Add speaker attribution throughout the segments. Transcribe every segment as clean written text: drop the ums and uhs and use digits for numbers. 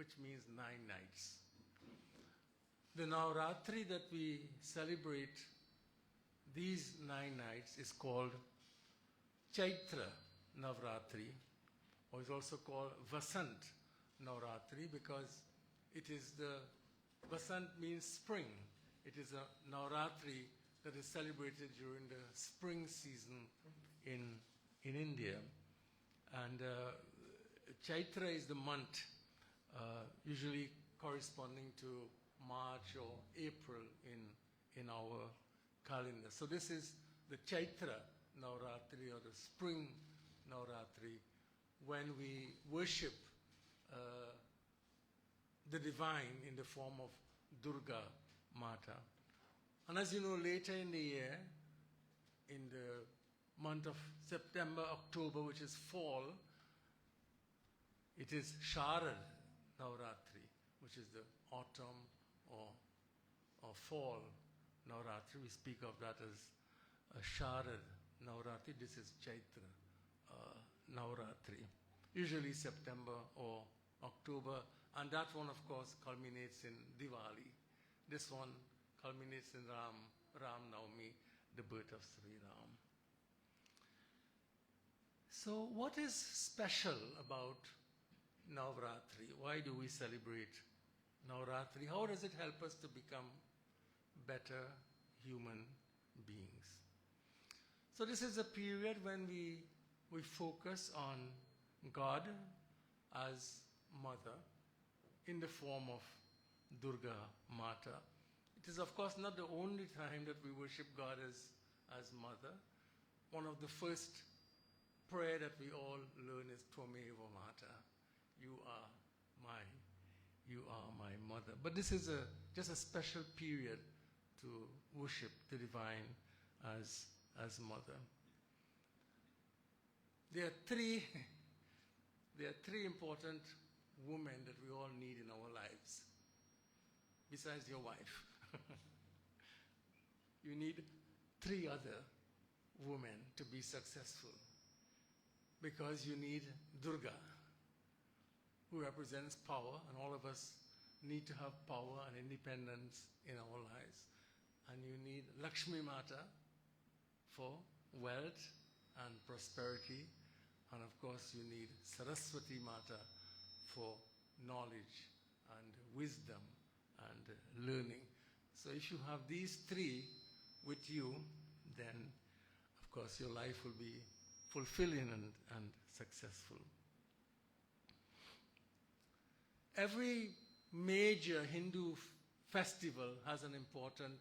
Speaker 1: which means 9 nights. The Navratri that we celebrate these 9 nights is called Chaitra Navratri, or is also called Vasant Navratri, because it is the Vasant means spring. It is a Navratri that is celebrated during the spring season in India. And Chaitra is the month, usually corresponding to March or April in our calendar. So this is the Chaitra Navratri, or the spring Navratri, when we worship the divine in the form of Durga Mata. And as you know, later in the year, in the month of September, October, which is fall, it is Sharad Navratri, which is the autumn or fall Navratri. We speak of that as Sharad Navratri. This is Chaitra Navratri. Usually September or October, and that one, of course, culminates in Diwali. This one culminates in Ram Navami, the birth of Sri Ram. So what is special about Navratri? Why do we celebrate Navratri? How does it help us to become better human beings? So this is a period when we focus on God as Mother in the form of Durga Mata. It is, of course, not the only time that we worship God as Mother. One of the first prayer that we all learn is Tvameva Mata. You are my mother. But this is just a special period to worship the divine as Mother. There are three important women that we all need in our lives, besides your wife. You need 3 other women to be successful, because you need Durga, who represents power, and all of us need to have power and independence in our lives. And you need Lakshmi Mata for wealth and prosperity. And of course, you need Saraswati Mata for knowledge and wisdom and learning. So if you have these 3 with you, then of course your life will be fulfilling and successful. Every major Hindu festival has an important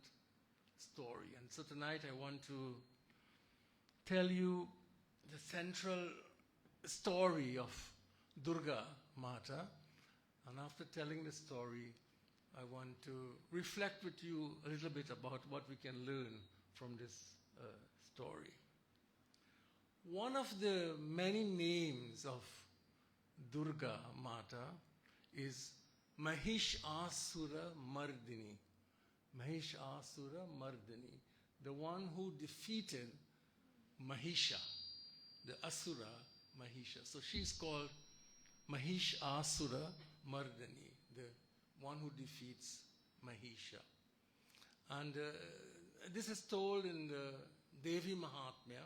Speaker 1: story. And so tonight I want to tell you the central story of Durga Mata. And after telling the story, I want to reflect with you a little bit about what we can learn from this story. One of the many names of Durga Mata is Mahishasura Mardini. Mahishasura Mardini, the one who defeated Mahisha, the Asura Mahisha. So she's called Mahishasura Mardini, the one who defeats Mahisha. And this is told in the Devi Mahatmya.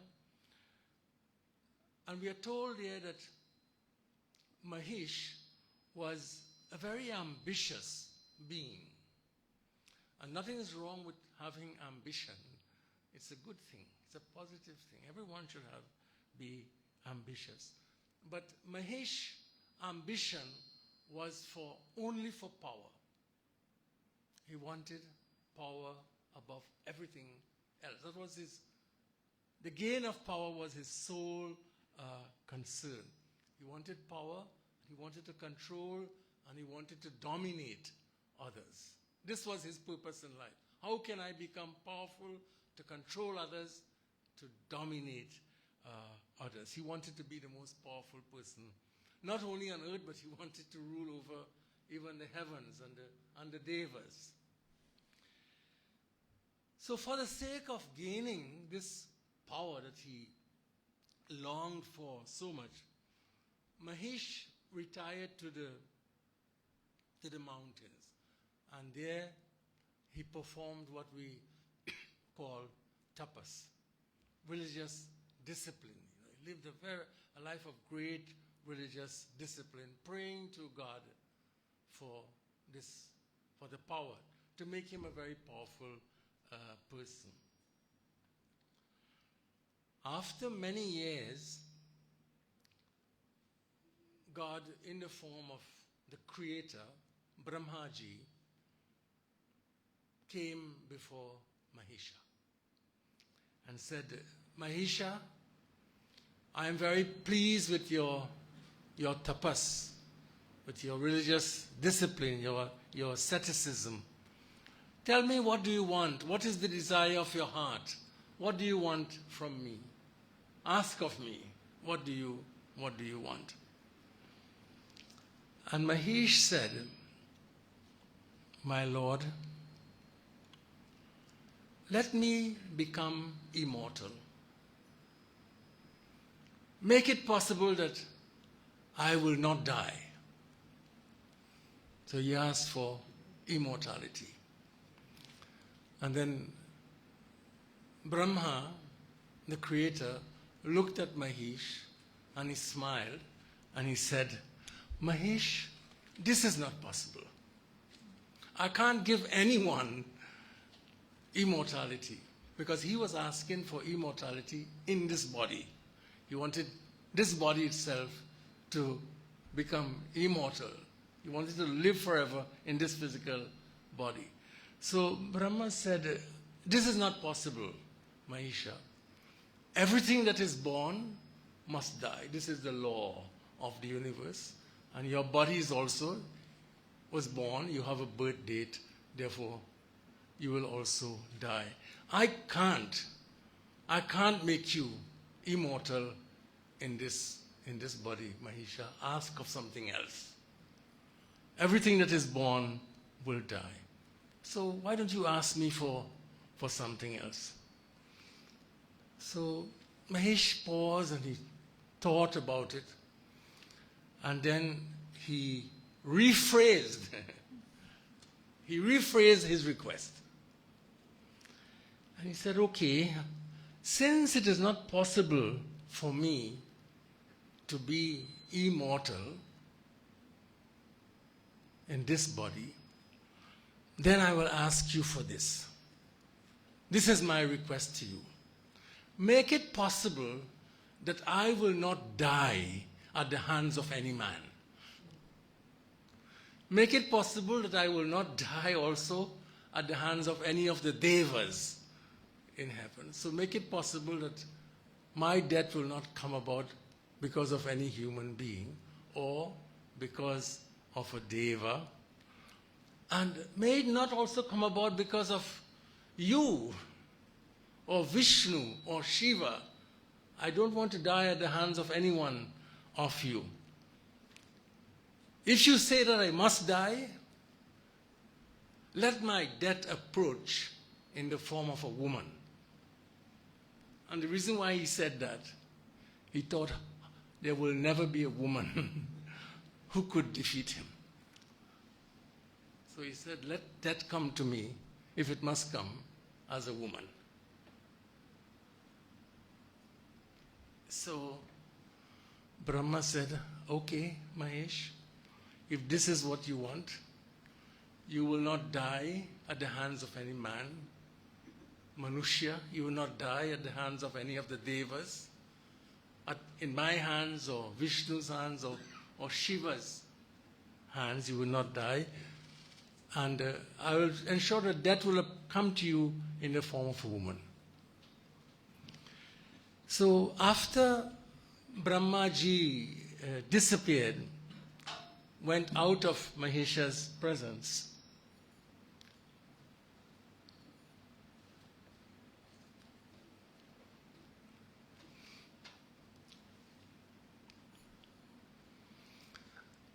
Speaker 1: And we are told here that Mahish was a very ambitious being. And nothing is wrong with having ambition. It's a good thing. It's a positive thing. Everyone should be ambitious. But Mahish's ambition was only for power. He wanted power above everything else. That was the gain of power was his sole concern. He wanted power, he wanted to control, and he wanted to dominate others. This was his purpose in life. How can I become powerful to control others, to dominate others? He wanted to be the most powerful person, not only on earth, but he wanted to rule over even the heavens and the devas. So for the sake of gaining this power that he longed for so much, Mahish retired to the to the mountains. And there he performed what we call tapas, religious discipline. He lived a life of great religious discipline, praying to God for the power, to make him a very powerful person. After many years, God, in the form of the creator, Brahmaji, came before Mahisha and said, Mahisha, I am very pleased with your tapas, with your religious discipline, your asceticism. Tell me, what do you want? What is the desire of your heart? What do you want from me? Ask of me, what do you want? And Mahish said, my Lord, let me become immortal. Make it possible that I will not die. So he asked for immortality. And then Brahma, the creator, looked at Mahish and he smiled and he said, Mahish, this is not possible. I can't give anyone immortality, because he was asking for immortality in this body. He wanted this body itself to become immortal. He wanted to live forever in this physical body. So Brahma said, this is not possible, Mahisha. Everything that is born must die. This is the law of the universe. And your body is also was born. You have a birth date. Therefore, you will also die. I can't make you immortal in this body, Mahisha. Ask of something else. Everything that is born will die. So why don't you ask me for something else? So Mahesh paused and he thought about it. And then he rephrased his request. And he said, okay, since it is not possible for me to be immortal in this body, then I will ask you for this. This is my request to you. Make it possible that I will not die at the hands of any man. Make it possible that I will not die also at the hands of any of the devas in heaven. So make it possible that my death will not come about because of any human being or because of a deva. And may it not also come about because of you or Vishnu or Shiva. I don't want to die at the hands of any one of you. If you say that I must die, let my death approach in the form of a woman. And the reason why he said that, he thought there will never be a woman who could defeat him. So he said, let death come to me, if it must come, as a woman. So Brahma said, okay, Mahesh, if this is what you want, you will not die at the hands of any man. Manushya, you will not die at the hands of any of the devas. In my hands or Vishnu's hands or Shiva's hands, you will not die. And I will ensure that death will come to you in the form of a woman. So after Brahmaji disappeared, went out of Mahesha's presence,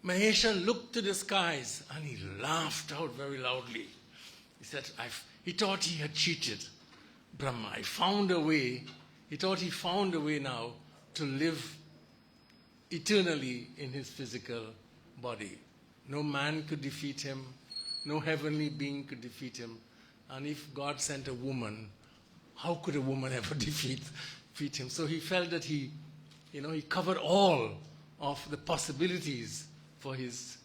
Speaker 1: Mahesha looked to the skies and he laughed out very loudly. He said, he thought he had cheated Brahma. He found a way. He thought he found a way now to live eternally in his physical body. No man could defeat him. No heavenly being could defeat him. And if God sent a woman, how could a woman ever defeat him? So he felt that he covered all of the possibilities for his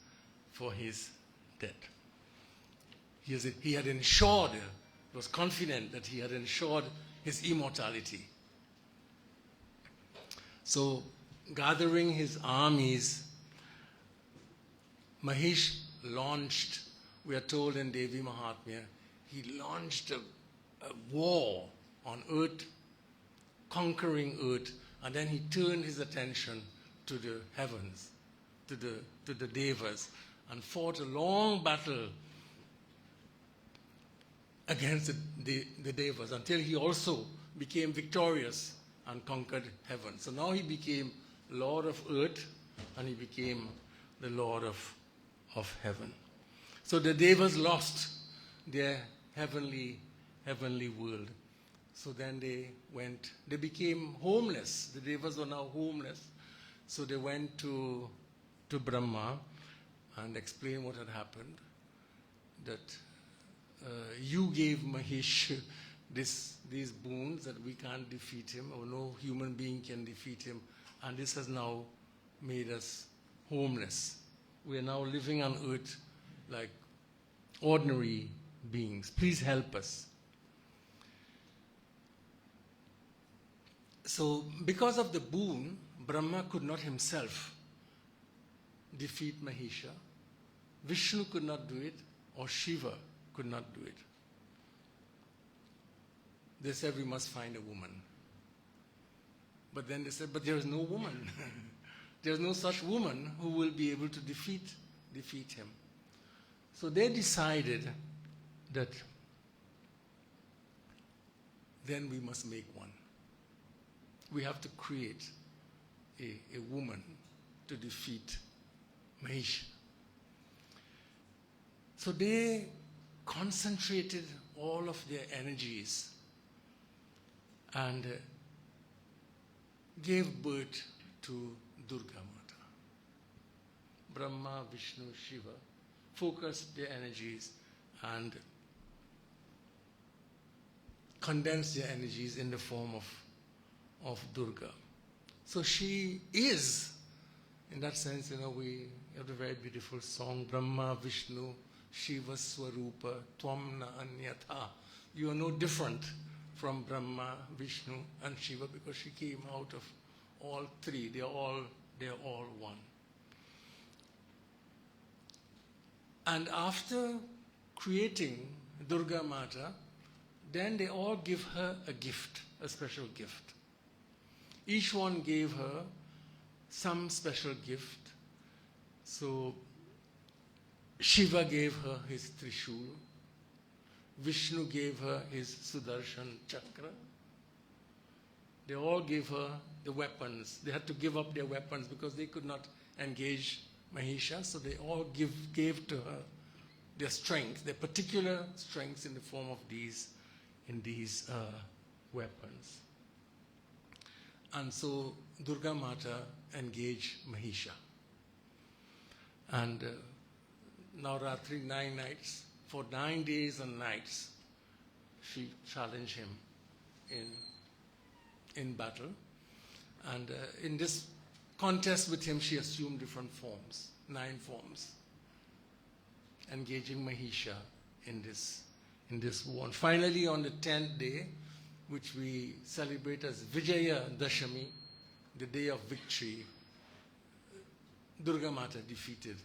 Speaker 1: death. He had ensured, was confident that he had ensured his immortality. So, gathering his armies, Mahesh launched, we are told in Devi Mahatmya, he launched a war on earth, conquering earth, and then he turned his attention to the heavens, to the Devas, and fought a long battle against the Devas until he also became victorious and conquered heaven. So now he became Lord of earth and he became the Lord of heaven. So the Devas lost their heavenly world. So then they became homeless. The Devas were now homeless. So they went to Brahma and explained what had happened. That you gave Mahesh these boons that we can't defeat him, or no human being can defeat him, and this has now made us homeless. We are now living on earth like ordinary beings. Please help us. So, because of the boon, Brahma could not himself defeat Mahesha. Vishnu could not do it, or Shiva could not do it. They said, we must find a woman. But then they said, but there is no woman. There is no such woman who will be able to defeat him. So they decided that then we must make one. We have to create a woman to defeat Mahesha. So they concentrated all of their energies and gave birth to Durga Mata. Brahma, Vishnu, Shiva focused their energies and condensed their energies in the form of Durga. So she is, in that sense, we have a very beautiful song, Brahma, Vishnu, Shiva Swarupa, Tvam na Anyatha. You are no different from Brahma, Vishnu, and Shiva because she came out of all three. They're all one. And after creating Durga Mata, then they all give her a gift, a special gift. Each one gave her some special gift. So Shiva gave her his Trishul. Vishnu gave her his Sudarshan Chakra. They all gave her the weapons. They had to give up their weapons because they could not engage Mahesha, so they all gave to her their strength, their particular strengths in the form of these weapons. And so Durga Mata engaged Mahesha. And Navratri, 9 nights, for 9 days and nights, she challenged him in battle. And in this contest with him, she assumed different forms, 9 forms, engaging Mahesha in this war. And finally, on the 10th day, which we celebrate as Vijaya Dashami, the day of victory, Durga Mata defeated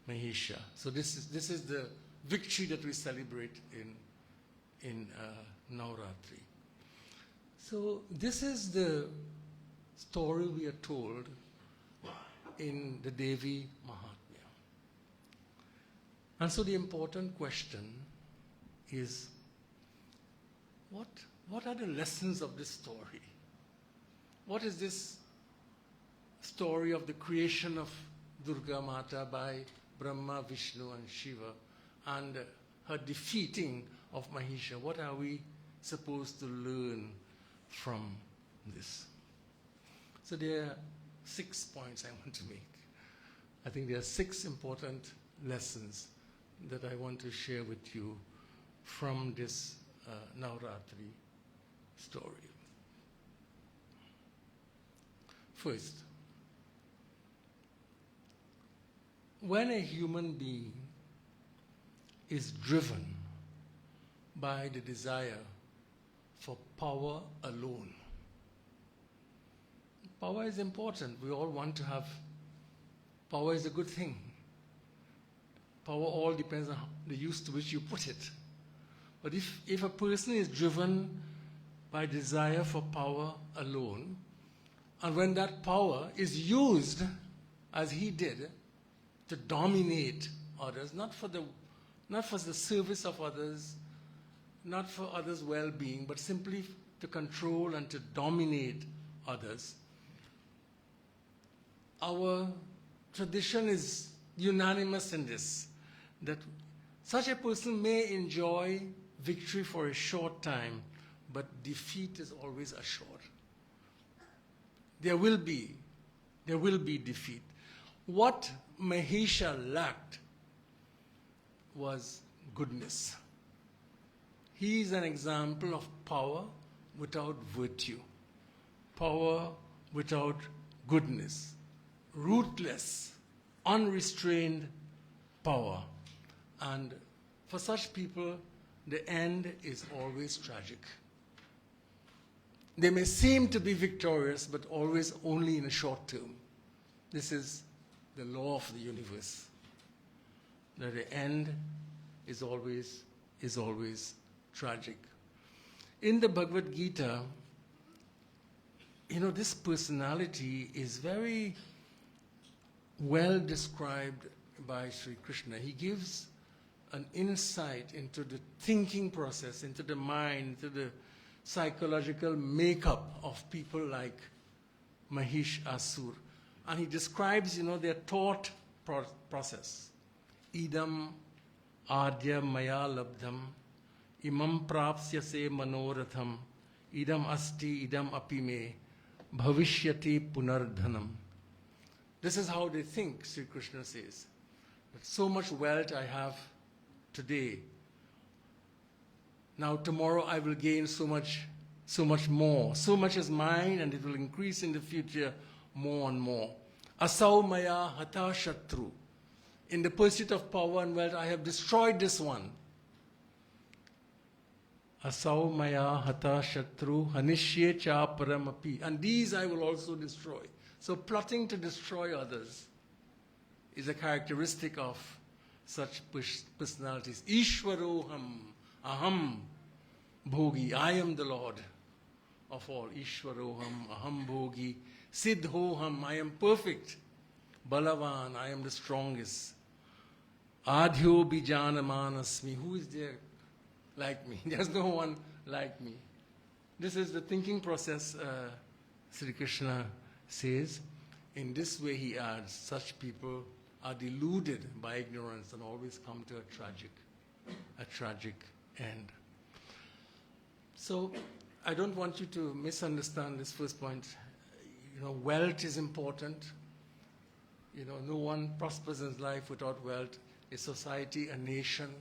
Speaker 1: Mahesha. So this is the victory that we celebrate in Navratri. So this is the story we are told in the Devi Mahatmya. And so the important question is, what are the lessons of this story? What is this story of the creation of Durga Mata by Brahma, Vishnu and Shiva and her defeating of Mahesha? What are we supposed to learn from this? So there are 6 points I want to make. I think there are 6 important lessons that I want to share with you from this Navratri story. First, when a human being is driven by the desire for power alone, power is important. We all want to have power. Is a good thing. Power all depends on the use to which you put it. But if a person is driven by desire for power alone, and when that power is used, as he did, to dominate others, not for the service of others, not for others' well-being, but simply to control and to dominate others, our tradition is unanimous in this, that such a person may enjoy victory for a short time, but defeat is always assured. There will be defeat. What Mahisha lacked was goodness. He is an example of power without virtue, power without goodness, ruthless, unrestrained power. And for such people, the end is always tragic. They may seem to be victorious, but always only in a short term. This is the law of the universe, that the end is always tragic. In the Bhagavad Gita, this personality is very well described by Sri Krishna. He gives an insight into the thinking process, into the mind, into the psychological makeup of people like Mahish Asur. And he describes, their thought process. Idam adya maya labdham, imam prapsyase manoratham, idam asti, idam apime, bhavishyati punardhanam. This is how they think, Sri Krishna says. That so much wealth I have today. Now tomorrow I will gain so much more. So much is mine, and it will increase in the future more and more. Asau maya hata shatru. In the pursuit of power and wealth, I have destroyed this one. Asau maya hata shatru hanishye cha paramapi. And these I will also destroy. So plotting to destroy others is a characteristic of such personalities. Ishwaroham, aham, bhogi. I am the Lord of all. Ishwaroham, aham, bhogi. Siddhoham, I am perfect. Balavan, I am the strongest. Adhyo bijanamanasmi. Who is there like me? There's no one like me. This is the thinking process, Sri Krishna says. In this way, he adds, such people are deluded by ignorance and always come to a tragic end. So I don't want you to misunderstand this first point. Wealth is important. No one prospers in life without wealth. A society, a nation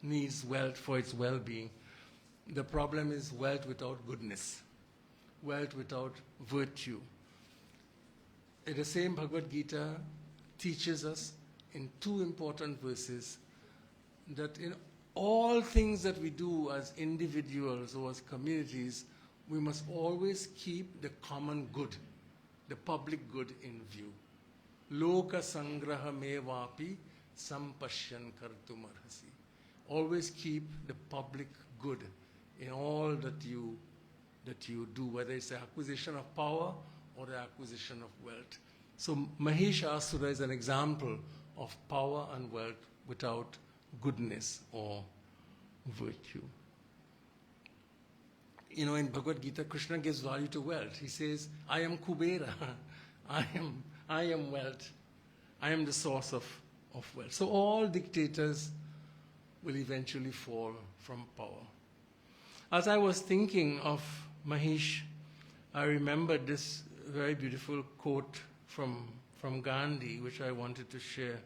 Speaker 1: needs wealth for its well-being. The problem is wealth without goodness, wealth without virtue. The same Bhagavad Gita teaches us in 2 important verses that in all things that we do as individuals or as communities, we must always keep the common good, the public good in view. Loka sangraha mevapi sampashyan kartumarhasi. Always keep the public good in all that you do, whether it's the acquisition of power or the acquisition of wealth. So Mahisha Asura is an example of power and wealth without goodness or virtue. In Bhagavad Gita, Krishna gives value to wealth. He says, I am Kubera. I am wealth. I am the source of wealth. So all dictators will eventually fall from power. As I was thinking of Mahish, I remembered this very beautiful quote from from Gandhi, which I wanted to share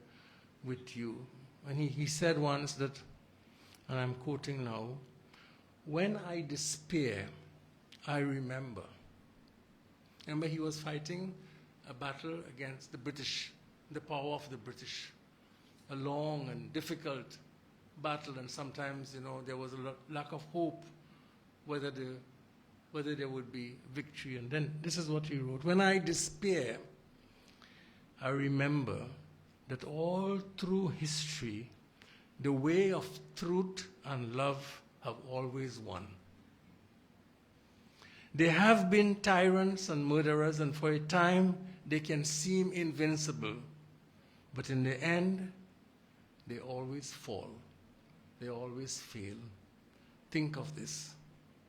Speaker 1: with you. And he said once that, and I'm quoting now, "When I despair, I remember." Remember, he was fighting a battle against the British, the power of the British. A long and difficult battle, and sometimes, there was a lack of hope whether there would be victory. And then this is what he wrote: "When I despair, I remember that all through history, the way of truth and love have always won. There have been tyrants and murderers, and for a time they can seem invincible, but in the end, they always fall. They always fail. Think of this,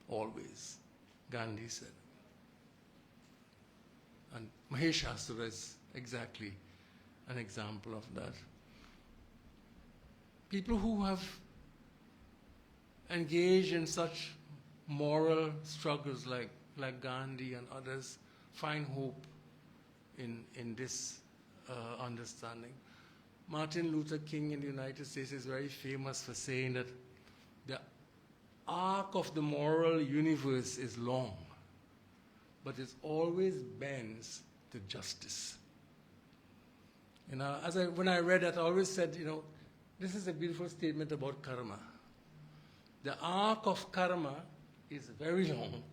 Speaker 1: always," Gandhi said. And Mahesh Asura is exactly an example of that. People who have engaged in such moral struggles like Gandhi and others find hope in this understanding. Martin Luther King in the United States is very famous for saying that the arc of the moral universe is long, but it always bends to justice. When I read that, I always said, this is a beautiful statement about karma. The arc of karma is very long,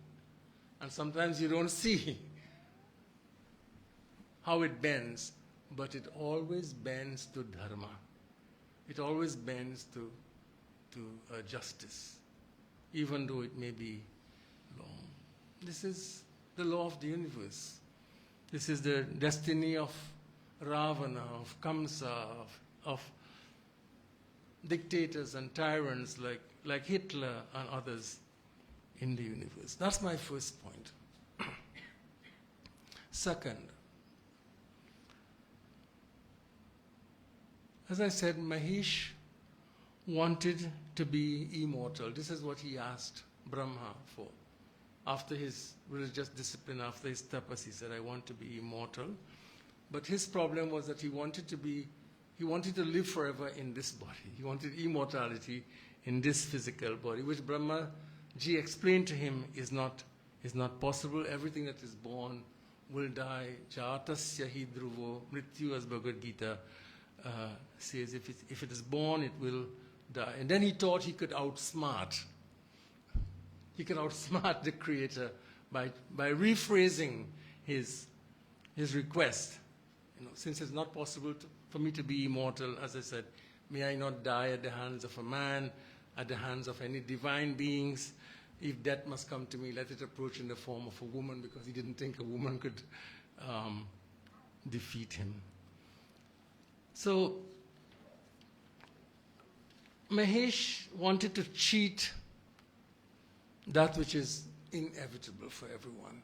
Speaker 1: and sometimes you don't see how it bends, but it always bends to dharma. It always bends to justice, even though it may be long. This is the law of the universe. This is the destiny of Ravana, of Kamsa, of dictators and tyrants like Hitler and others in the universe. That's my first point. Second, as I said, Mahesh wanted to be immortal. This is what he asked Brahma for. After his religious discipline, after his tapas, he said, "I want to be immortal." But his problem was that he wanted to live forever in this body. He wanted immortality in this physical body, which Brahma Ji explained to him is not possible. Everything that is born will die. Jatasya hi dhruvo mrityu, as Bhagavad Gita says, if it is born, it will die. And then he thought he could outsmart the Creator by rephrasing his request. Since it's not possible for me to be immortal, as I said, may I not die at the hands of a man, at the hands of any divine beings. If death must come to me, let it approach in the form of a woman, because he didn't think a woman could defeat him. So Mahesh wanted to cheat that which is inevitable for everyone,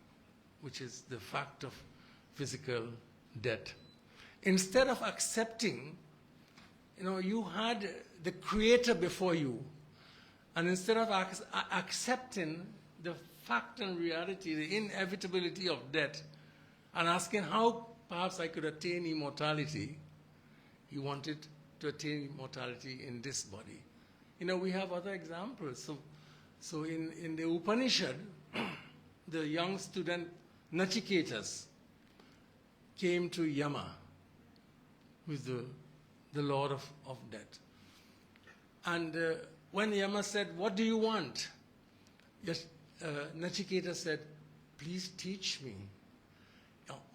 Speaker 1: which is the fact of physical death. Instead of accepting, you had the Creator before you, and instead of accepting the fact and reality, the inevitability of death, and asking how perhaps I could attain immortality, he wanted to attain immortality in this body. We have other examples. So in the Upanishad, the young student Nachiketas came to Yama, who is the Lord of death. And when Yama said, "What do you want?" Nachiketa said, "Please teach me.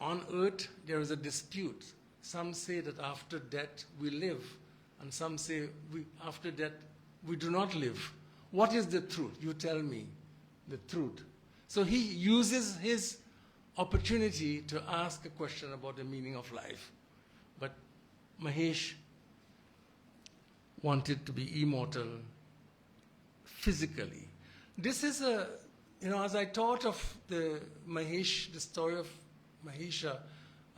Speaker 1: On earth, there is a dispute. Some say that after death we live, and some say after death we do not live. What is the truth? You tell me the truth." So he uses his opportunity to ask a question about the meaning of life. But Mahesh wanted to be immortal physically. This is as I thought of the story of Mahesha,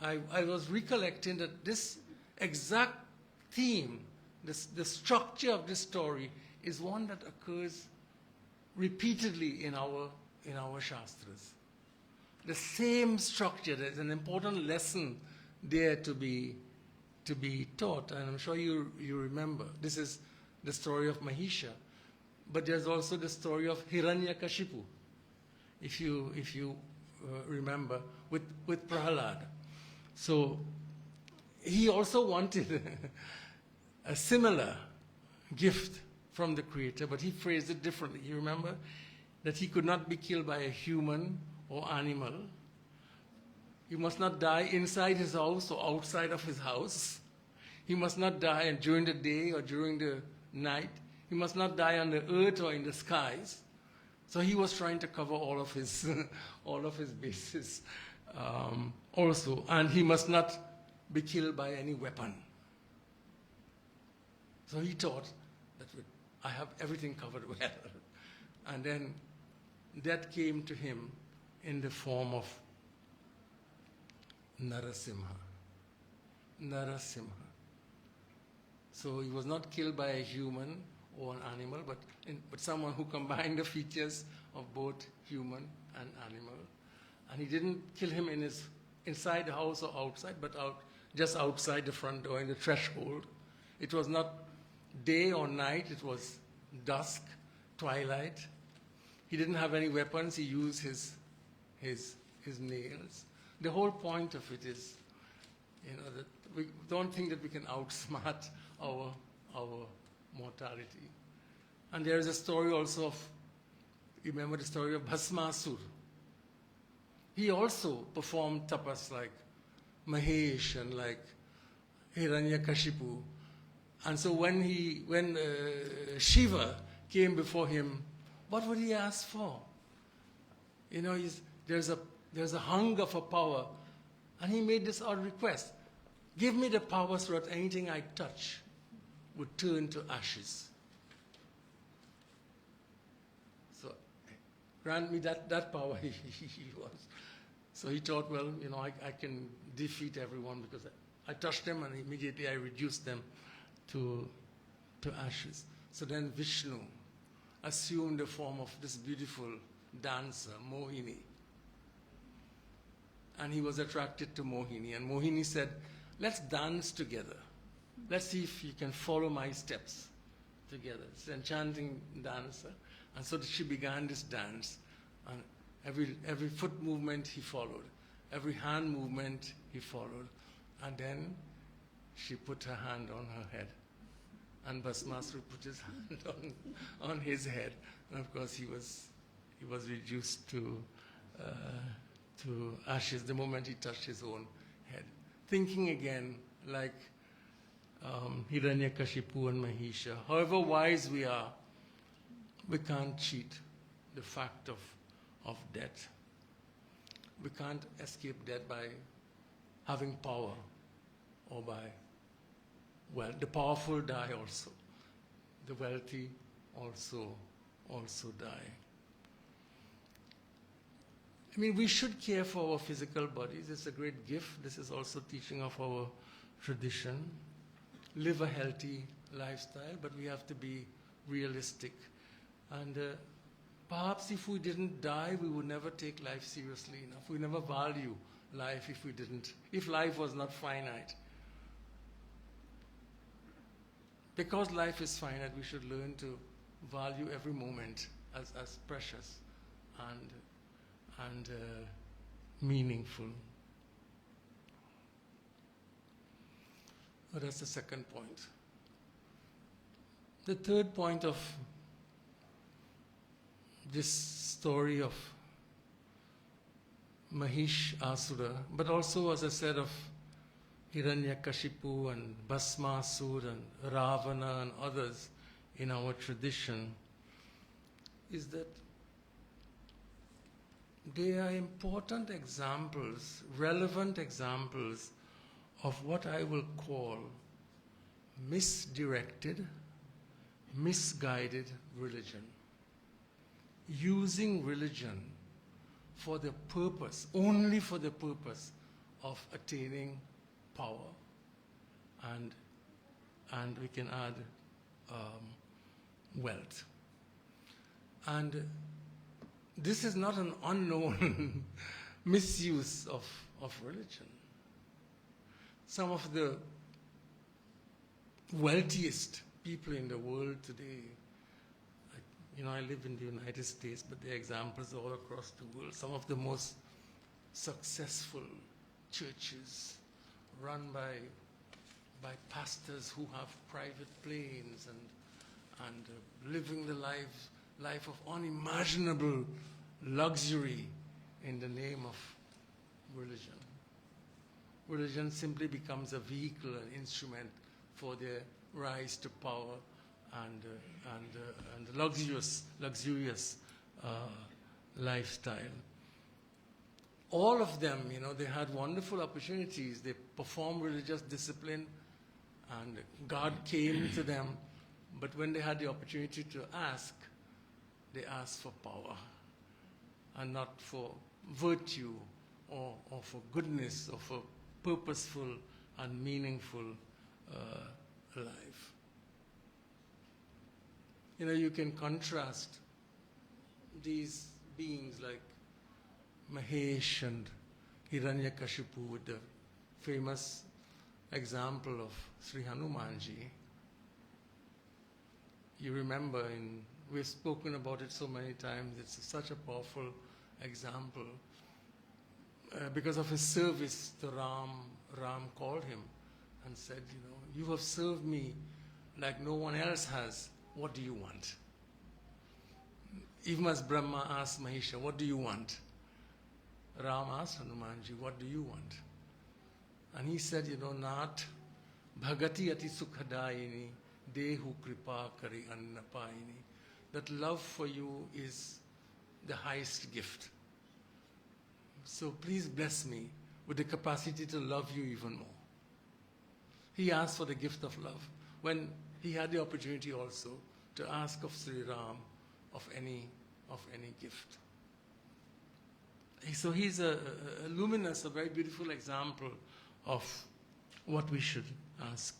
Speaker 1: I was recollecting that this exact theme, the structure of this story, is one that occurs repeatedly in our Shastras. The same structure. There's an important lesson there to be taught. And I'm sure you remember. This is the story of Mahisha. But there's also the story of Hiranyakashipu, if you remember, with Prahalad. So he also wanted a similar gift from the Creator, but he phrased it differently. You remember that he could not be killed by a human or animal. He must not die inside his house or outside of his house. He must not die during the day or during the night. He must not die on the earth or in the skies. So he was trying to cover all of his all of his bases also. And he must not be killed by any weapon. So he thought that I have everything covered well. And then that came to him in the form of Narasimha. Narasimha. So he was not killed by a human or an animal, but someone who combined the features of both human and animal. And he didn't kill him inside the house or outside, but just outside the front door in the threshold. It was not day or night, it was dusk, twilight. He didn't have any weapons, he used his nails. The whole point of it is, that we don't think that we can outsmart our mortality. And there is a story also of, you remember the story of Bhasmasur. He also performed tapas like Mahesh and like Hiranyakashipu. And so when Shiva came before him, what would he ask for? There's a hunger for power. And he made this odd request. Give me the power so that anything I touch would turn to ashes. So grant me that power he was. So he thought, well, I can defeat everyone because I touched them and immediately I reduced them to ashes. So then Vishnu assumed the form of this beautiful dancer, Mohini. And he was attracted to Mohini. And Mohini said, let's dance together. Let's see if you can follow my steps together. It's an enchanting dancer. And so she began this dance. And every foot movement he followed. Every hand movement he followed. And then she put her hand on her head. And Bhasmasura put his hand on his head. And of course he was reduced to ashes the moment he touched his own head. Thinking again like Hiranyakashipu and Mahisha. However wise we are, we can't cheat the fact of death. We can't escape death by having power or by, the powerful die also. The wealthy also die. We should care for our physical bodies. It's a great gift. This is also teaching of our tradition. Live a healthy lifestyle, but we have to be realistic. And perhaps if we didn't die, we would never take life seriously enough. We never value life if life was not finite. Because life is finite, we should learn to value every moment as precious and meaningful. Well, that's the second point. The third point of this story of Mahish Asura, but also, as I said, of Hiranyakashipu and Bhasmasur and Ravana and others in our tradition, is that they are important examples, relevant examples of what I will call misdirected, misguided religion. Using religion for the purpose, only for the purpose of attaining power. And we can add wealth. And this is not an unknown misuse of religion. some of the wealthiest people in the world today, I live in the United States, but there are examples all across the world. Some of the most successful churches run by pastors who have private planes and living the life of unimaginable luxury in the name of religion. Religion simply becomes a vehicle, an instrument for their rise to power and luxurious lifestyle. All of them, they had wonderful opportunities. They performed religious discipline, and God came to them. But when they had the opportunity to ask, they asked for power, and not for virtue or for goodness or for purposeful and meaningful life. You can contrast these beings like Mahesh and Hiranyakashipu with the famous example of Sri Hanumanji. You remember, we've spoken about it so many times, it's such a powerful example. Because of his service to Ram called him and said, you have served me like no one else has. What do you want? Even as Brahma asked Mahisha, what do you want? Ram asked Hanumanji, what do you want? And he said, Nath, bhagati ati sukhadayini, dehu kripa kari annapayini. That love for you is the highest gift. So please bless me with the capacity to love you even more. He asked for the gift of love when he had the opportunity also to ask of Sri Ram of any gift. So he's a luminous, a very beautiful example of what we should ask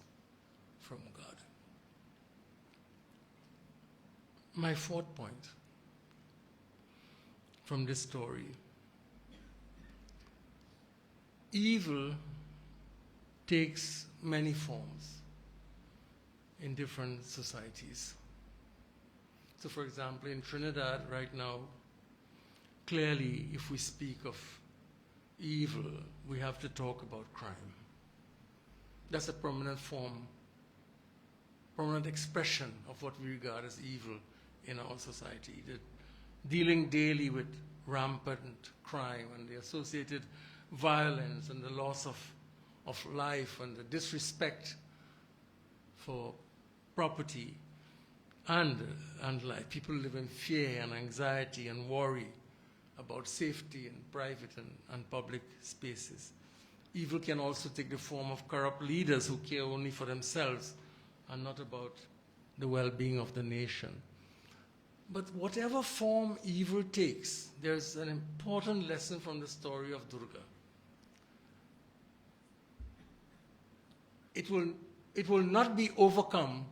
Speaker 1: from God. My fourth point from this story: evil takes many forms in different societies. So for example, in Trinidad right now, clearly if we speak of evil, we have to talk about crime. That's a prominent form, prominent expression of what we regard as evil in our society. Dealing daily with rampant crime and the associated violence and the loss of life and the disrespect for property and life. People live in fear and anxiety and worry about safety in private and public spaces. Evil can also take the form of corrupt leaders who care only for themselves and not about the well-being of the nation. But whatever form evil takes, there's an important lesson from the story of Durga. It will not be overcome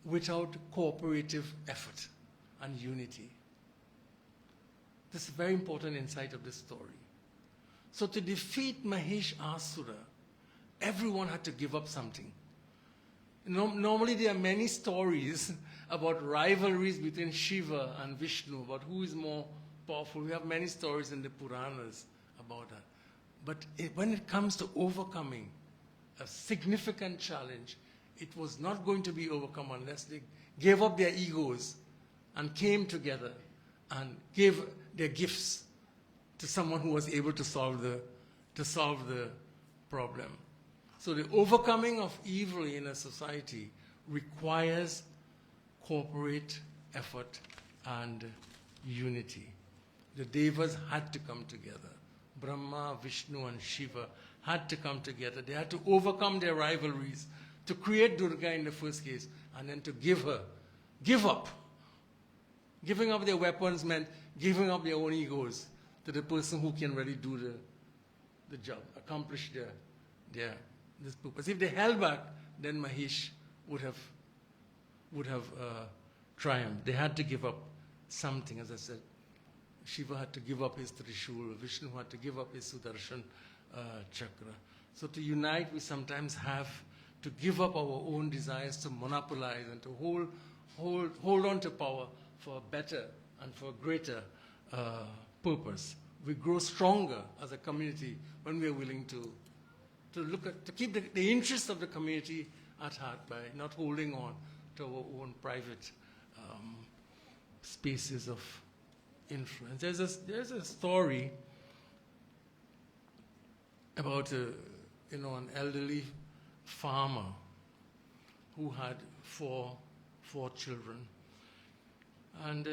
Speaker 1: without cooperative effort and unity. This is a very important insight of this story. So to defeat Mahesh Asura, everyone had to give up something. Normally there are many stories about rivalries between Shiva and Vishnu, about who is more powerful. We have many stories in the Puranas about that. But when it comes to overcoming a significant challenge, it was not going to be overcome unless they gave up their egos and came together and gave their gifts to someone who was able to solve the problem. So the overcoming of evil in a society requires corporate effort and unity. The Devas had to come together. Brahma, Vishnu, and Shiva had to come together. They had to overcome their rivalries to create Durga in the first case, and then to give up. Giving up their weapons meant giving up their own egos to the person who can really do the job, accomplish this purpose. If they held back, then Mahesh would have triumphed. They had to give up something, as I said. Shiva had to give up his Trishul, Vishnu had to give up his Sudarshan Chakra. So to unite, we sometimes have to give up our own desires to monopolize and to hold on to power for a better and for a greater purpose. We grow stronger as a community when we are willing to keep the interests of the community at heart by not holding on to our own private spaces of influence. There's a story about an elderly farmer who had four children, and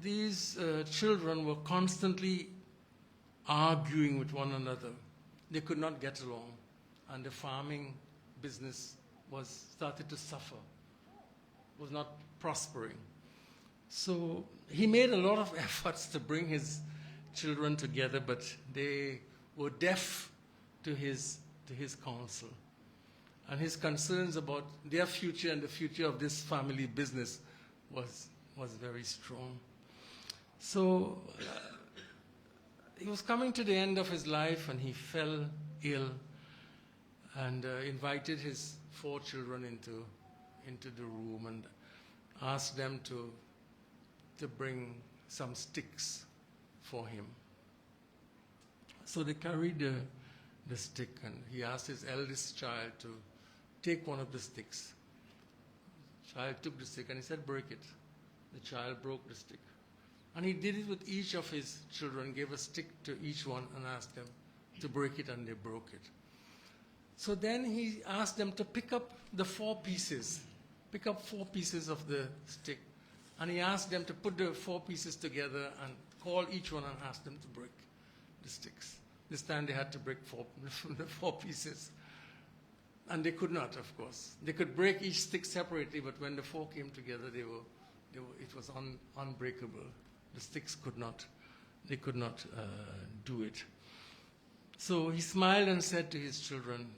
Speaker 1: these children were constantly arguing with one another. They could not get along, and the farming business started to suffer, was not prospering. So he made a lot of efforts to bring his children together, but they were deaf to his counsel. And his concerns about their future and the future of this family business was very strong. So he was coming to the end of his life, and he fell ill, and invited his 4 children into the room and asked them to bring some sticks for him. So they carried the stick, and he asked his eldest child to take one of the sticks. The child took the stick and he said, "Break it." The child broke the stick. And he did it with each of his children, gave a stick to each one and asked them to break it, and they broke it. So then he asked them to pick up 4 pieces of the stick. And he asked them to put the 4 pieces together and call each one and ask them to break the sticks. This time they had to break the 4 pieces. And they could not, of course. They could break each stick separately, but when the 4 came together, it was unbreakable. The sticks could not do it. So he smiled and said to his children,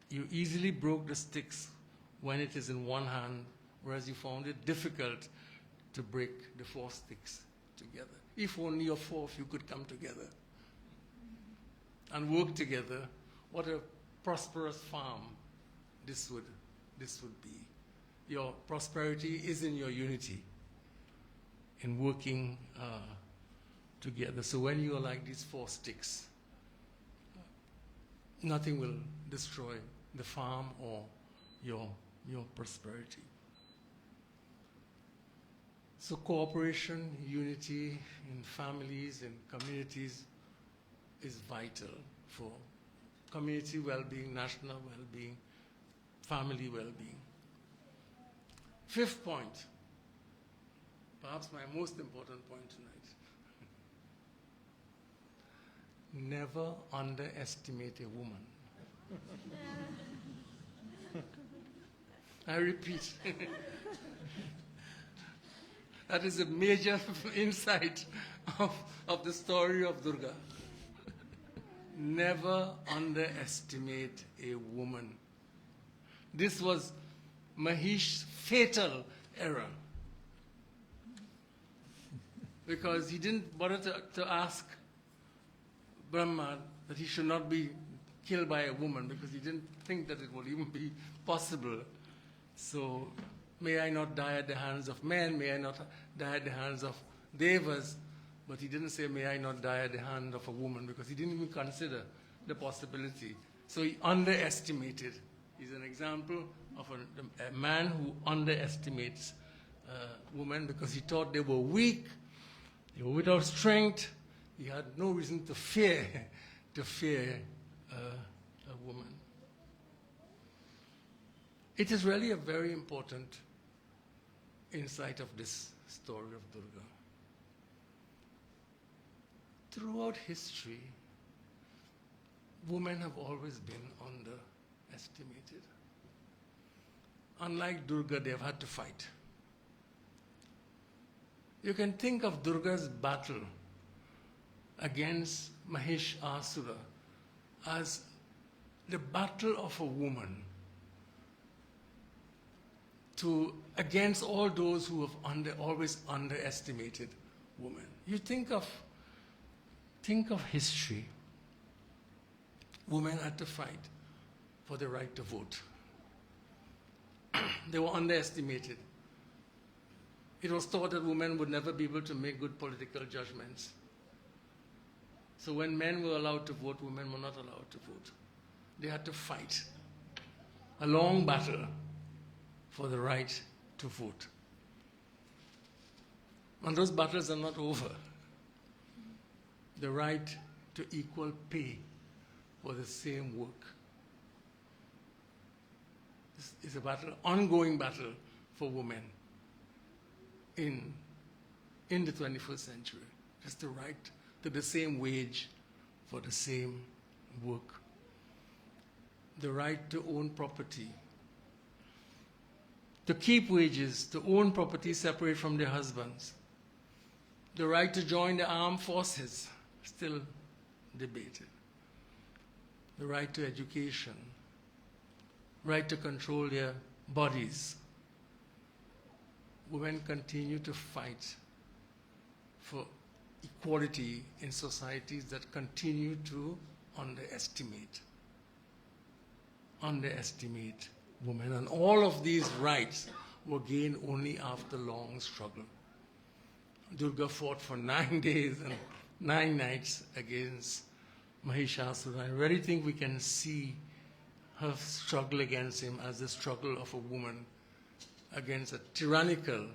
Speaker 1: "You easily broke the sticks when it is in one hand, whereas you found it difficult to break the 4 sticks together. If only your 4 of you could come together and work together, what a prosperous farm this would be. Your prosperity is in your unity, in working together. So when you are like these 4 sticks, nothing will destroy the farm or your prosperity." So cooperation, unity in families and communities is vital for community well-being, national well-being, family well-being. 5th point, perhaps my most important point tonight. Never underestimate a woman. I repeat. That is a major insight of the story of Durga. Never underestimate a woman. This was Mahish's fatal error, because he didn't bother to ask Brahma that he should not be killed by a woman, because he didn't think that it would even be possible. So, may I not die at the hands of men, may I not die at the hands of devas, but he didn't say, may I not die at the hand of a woman, because he didn't even consider the possibility. So he underestimated. He's an example of a man who underestimates women, because he thought they were weak, they were without strength. He had no reason to fear a woman. It is really a very important insight of this story of Durga. Throughout history, women have always been underestimated. Unlike Durga, they have had to fight. You can think of Durga's battle against Mahishasura as the battle of a woman against all those who have always underestimated women. You think of history. women had to fight for the right to vote. They were underestimated. It was thought that women would never be able to make good political judgments. So when men were allowed to vote, women were not allowed to vote. They had to fight a long battle for the right to vote. And those battles are not over. The right to equal pay for the same work. This is a battle, ongoing battle for women in the 21st century. Just the right to the same wage for the same work. The right to own property. To keep wages, to own property separate from their husbands. The right to join the armed forces, still debated. The right to education. Right to control their bodies. Women continue to fight for equality in societies that continue to underestimate women. And all of these rights were gained only after long struggle. Durga fought for 9 days and 9 nights against Mahishasura. I really think we can see her struggle against him as the struggle of a woman against a tyrannical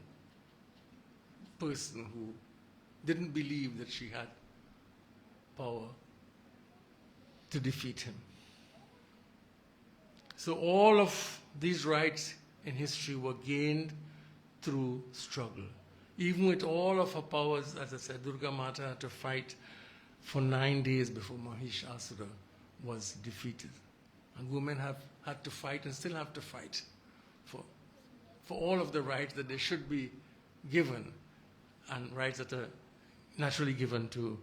Speaker 1: person who didn't believe that she had power to defeat him. So all of these rights in history were gained through struggle. Even with all of her powers, as I said, Durga Mata had to fight for 9 days before Mahishasura was defeated. And women have had to fight and still have to fight for all of the rights that they should be given, and rights that are naturally given to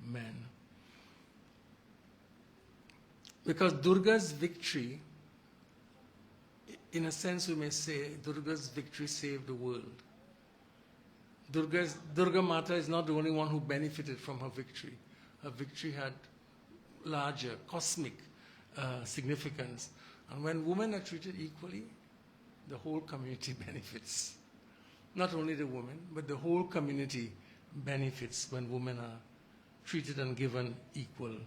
Speaker 1: men. Because Durga's victory, in a sense we may say, Durga's victory saved the world. Durga Mata is not the only one who benefited from her victory. Her victory had larger, cosmic significance. And when women are treated equally, the whole community benefits. Not only the women, but the whole community benefits when women are treated and given equal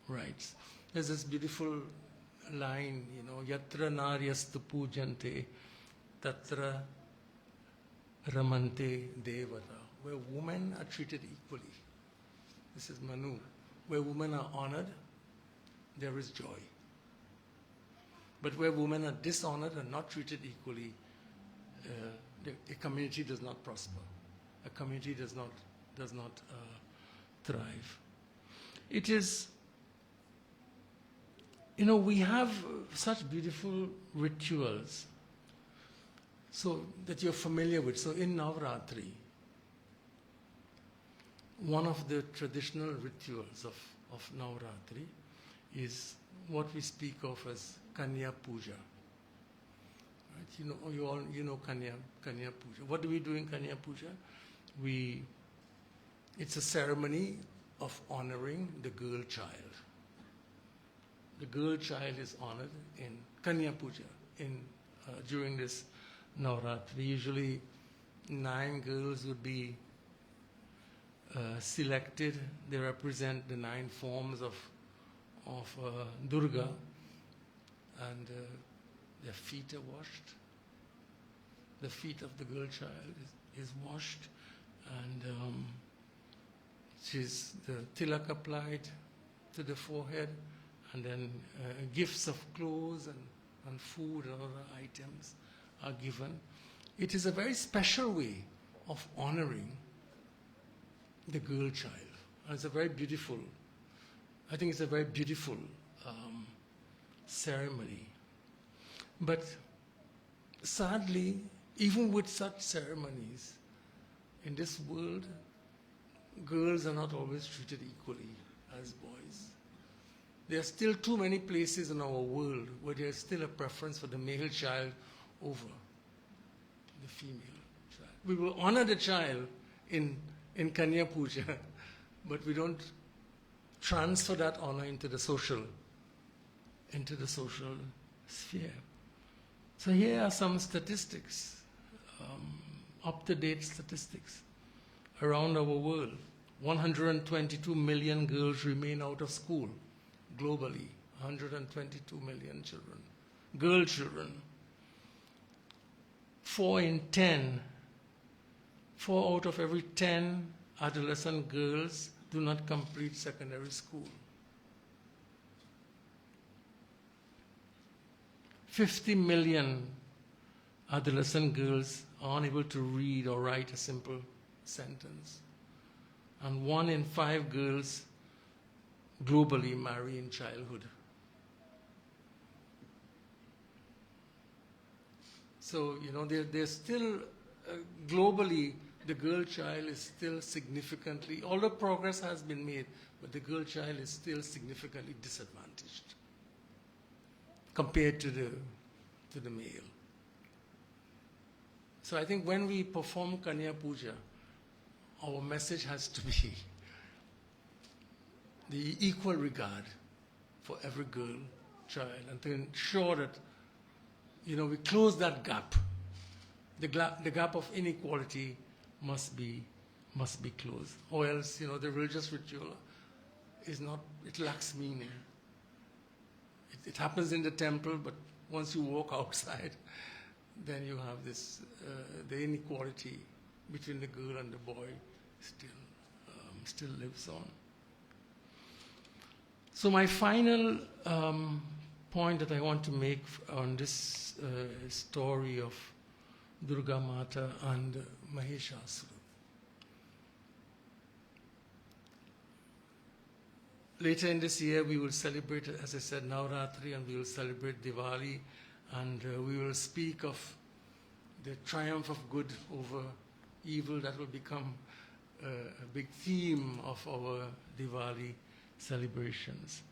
Speaker 1: rights. There's this beautiful line, Yatra naryastu pujante, tatra ramante devata, where women are treated equally. This is Manu. Where women are honored, there is joy. But where women are dishonored and not treated equally, a community does not prosper. A community does not thrive. It is, we have such beautiful rituals so that you're familiar with. So in Navratri, one of the traditional rituals of Navratri is what we speak of as Kanya Puja. Right? You know Kanya Puja. What do we do in Kanya Puja? It's a ceremony of honoring the girl child. The girl child is honored in Kanya Puja during this Navratri. Usually 9 girls would be selected. They represent the 9 forms of Durga, and their feet are washed. The feet of the girl child is washed, and she's the tilak applied to the forehead, and then gifts of clothes and food and other items are given. It is a very special way of honoring the girl child. And it's a very beautiful, I think it's a very beautiful ceremony. But sadly, even with such ceremonies, in this world, girls are not always treated equally as boys. There are still too many places in our world where there is still a preference for the male child over the female child. We will honor the child in Kanya Puja, but we don't transfer that honor into the social sphere. So here are some statistics, up-to-date statistics around our world. 122 million girls remain out of school globally. 122 million children, girl children. 4 out of every 10 adolescent girls do not complete secondary school. 50 million adolescent girls are unable to read or write a simple sentence. And 1 in 5 girls globally marry in childhood. So, there's still, globally, the girl child is still significantly, although progress has been made, but the girl child is still significantly disadvantaged compared to the male. So I think when we perform Kanya Puja, our message has to be the equal regard for every girl, child, and to ensure that we close that gap. The gap of inequality must be closed, or else the religious ritual is not. It lacks meaning. It happens in the temple, but once you walk outside, then you have this the inequality between the girl and the boy still lives on. So my final point that I want to make on this story of Durga Mata and Mahishasura. Later in this year, we will celebrate, as I said, Navratri, and we will celebrate Diwali, and we will speak of the triumph of good over evil. That will become a big theme of our Diwali celebrations.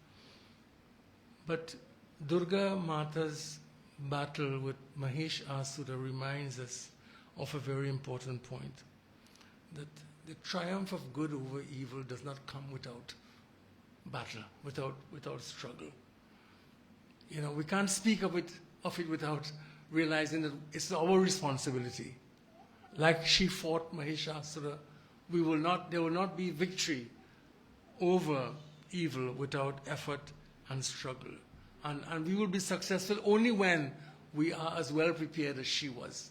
Speaker 1: But Durga Mata's battle with Mahishasura reminds us of a very important point, that the triumph of good over evil does not come without battle, without struggle. We can't speak of it without realizing that it's our responsibility. Like she fought Mahishasura, there will not be victory over evil without effort and struggle. And we will be successful only when we are as well prepared as she was.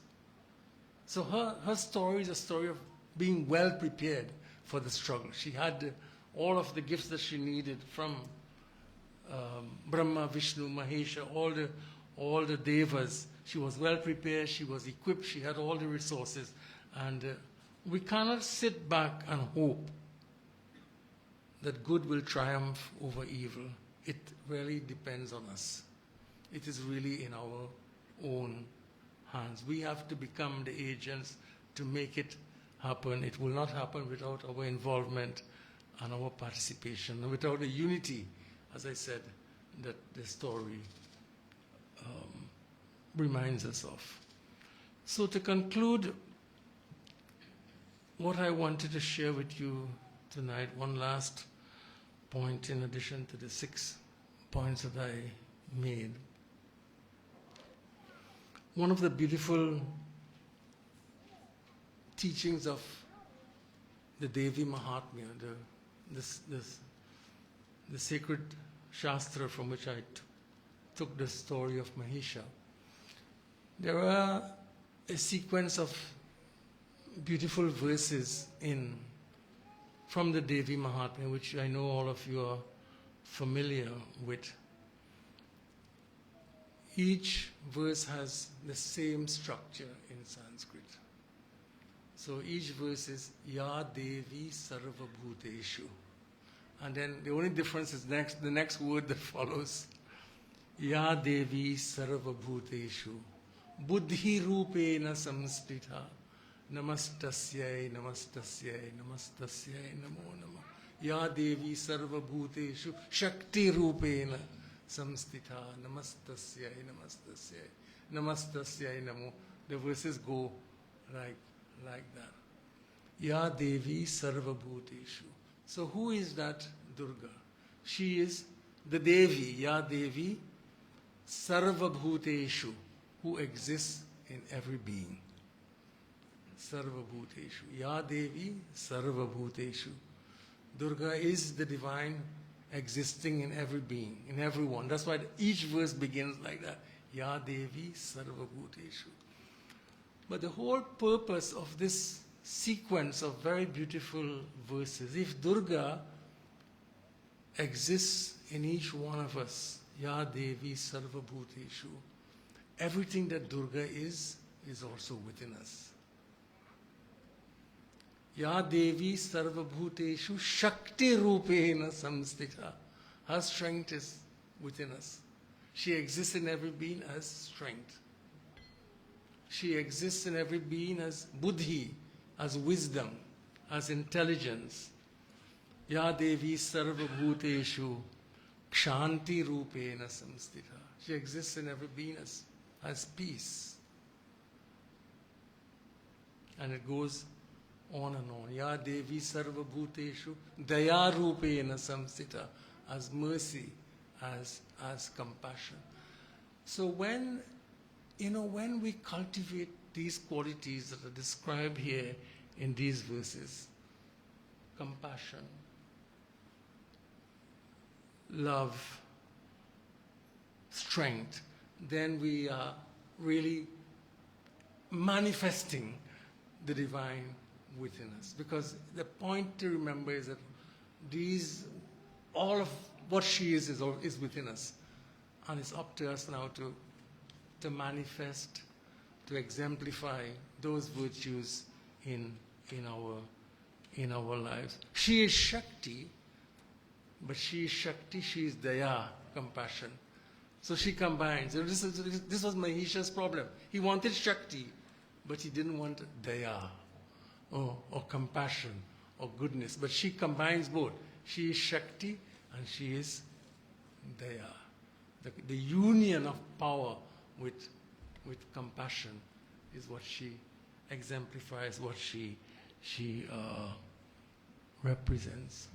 Speaker 1: So her story is a story of being well prepared for the struggle. She had all of the gifts that she needed from Brahma, Vishnu, Mahesha, all the devas. She was well prepared, she was equipped, she had all the resources. And we cannot sit back and hope that good will triumph over evil. It really depends on us. It is really in our own hands. We have to become the agents to make it happen. It will not happen without our involvement and our participation, and without the unity, as I said, that the story reminds us of. So to conclude, what I wanted to share with you tonight, one last point in addition to the 6 points that I made. One of the beautiful teachings of the Devi Mahatmya, the sacred Shastra from which I took the story of Mahisha, there are a sequence of beautiful verses from the Devi Mahatmya, which I know all of you are familiar with. Each verse has the same structure in Sanskrit. So each verse is Ya Devi Sarva Bhuteshu. And then the only difference is the next word that follows. Ya Devi Sarva Bhuteshu Buddhi Rupena Samstita Namastasyai Namastasyai Namastasyai Namo Namah. Ya Devi Sarva Bhuteshu Shakti Rupena Samstita Namastasyai Namastasyai Namastasyai Namo. The verses go like that. Ya Devi Sarva Bhuteshu. So who is that Durga? She is the Devi, Ya Devi, Sarvabhuteshu, who exists in every being. Sarvabhuteshu. Ya Devi, Sarvabhuteshu. Durga is the divine existing in every being, in everyone. That's why each verse begins like that. Ya Devi, Sarvabhuteshu. But the whole purpose of this sequence of very beautiful verses, if Durga exists in each one of us, Ya Devi Sarvabhuteshu, everything that Durga is also within us. Ya Devi Sarvabhuteshu Shakti Rupena Samstita. Her strength is within us. She exists in every being as strength. She exists in every being as buddhi, as wisdom, as intelligence. Ya Devi Sarvabhuteshu Kshanti Rupena Samstita. She exists in every being as peace. And it goes on and on. Ya Devi Sarvabhuteshu Daya Rupena Samstita. As mercy, as compassion. So when we cultivate these qualities that are described here in these verses, compassion, love, strength, then we are really manifesting the divine within us. Because the point to remember is that all of what she is within us. And it's up to us now to manifest, to exemplify those virtues in our lives. She is Shakti, but she is Shakti, she is Daya, compassion. So she combines. This was Mahisha's problem. He wanted Shakti, but he didn't want Daya, or compassion, or goodness. But she combines both. She is Shakti and she is Daya. The union of power with compassion is what she exemplifies, what she represents.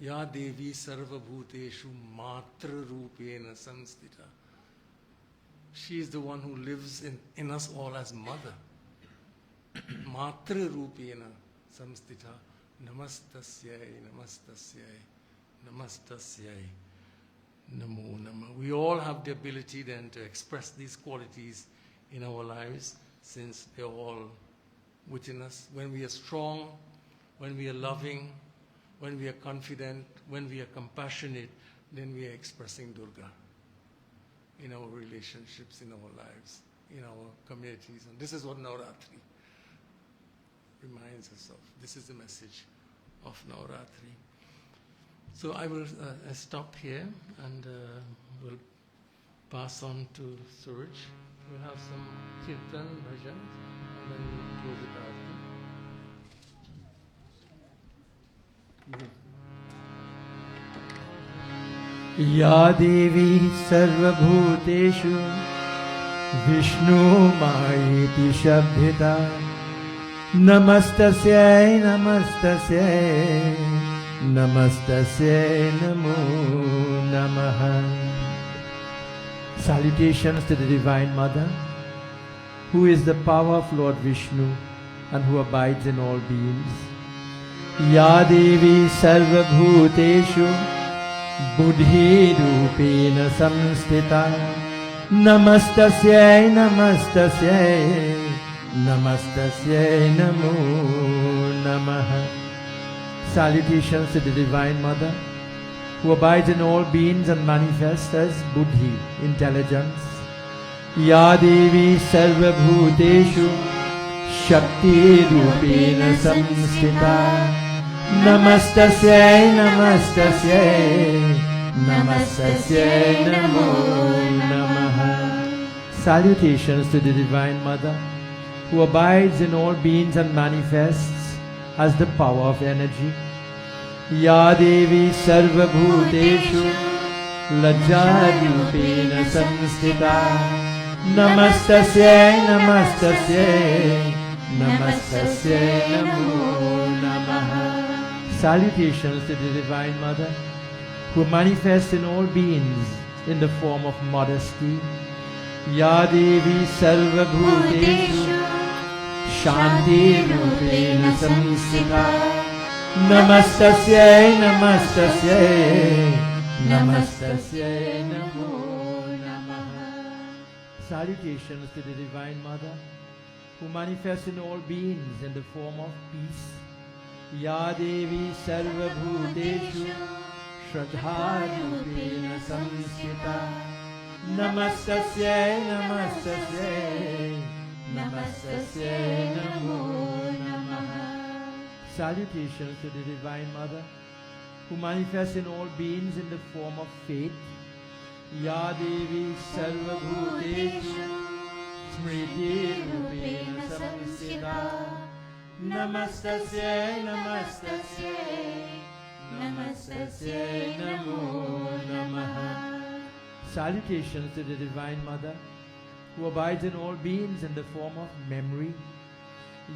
Speaker 1: Ya Devi Sarvabhuteshu Matra Rupena Samstita. She is the one who lives in us all as mother. Matra Rupena Samstita. Namastasyai, Namastasyai, Namastasyai, Namo Nama. We all have the ability then to express these qualities in our lives, since they're all within us. When we are strong, when we are loving, when we are confident, when we are compassionate, then we are expressing Durga in our relationships, in our lives, in our communities. And this is what Navratri reminds us of. This is the message of Navratri. So I will stop here and we'll pass on to Suraj. We'll have some Tirtha and Bhajan and then we'll close it out.
Speaker 2: Ya Devi Sarvabhuteshu Vishnu Maiti Shabdhita Namastasyai Namastasyai Namastasyai Namo Namaha. Salutations to the Divine Mother, who is the power of Lord Vishnu and who abides in all beings. Ya Devi Sarvabhuteshu Buddhi Rupena Samstita Namastasyai Namastasyai Namastasyai Namo Namaha. Salutations to the Divine Mother, who abides in all beings and manifests as Buddhi, intelligence. Ya Devi Sarvabhuteshu Shakti Rupena Samstita Namastasyai Namastasyai Namastasyai Namo Namaha. Salutations to the Divine Mother, who abides in all beings and manifests as the power of energy. Ya Devi Sarvabhuteshu Lajjarupena Samstita Namastasyai Namastasyai Namastasyai Namo Namaha. Salutations to the Divine Mother, who manifests in all beings in the form of modesty. Ya Devi Sarva Bhuteshu Shanti Rupena Samsita. Namastasyai, Namastasyai, Namastasyai, Namo Namaha. Salutations to the Divine Mother, who manifests in all beings in the form of peace. Ya Devi Sarva Bhuteshu Shraddha Rupena Samsita. Namastasyai, Namastasyai, Namastasyai, Namo Namaha. Salutations to the Divine Mother, who manifests in all beings in the form of faith. Ya Devi Sarva Bhuteshu Smriti Rupena Samsita. Namastasyai, Namastasyai, Namastasyai, Namo Namaha. Salutations to the Divine Mother, who abides in all beings in the form of memory.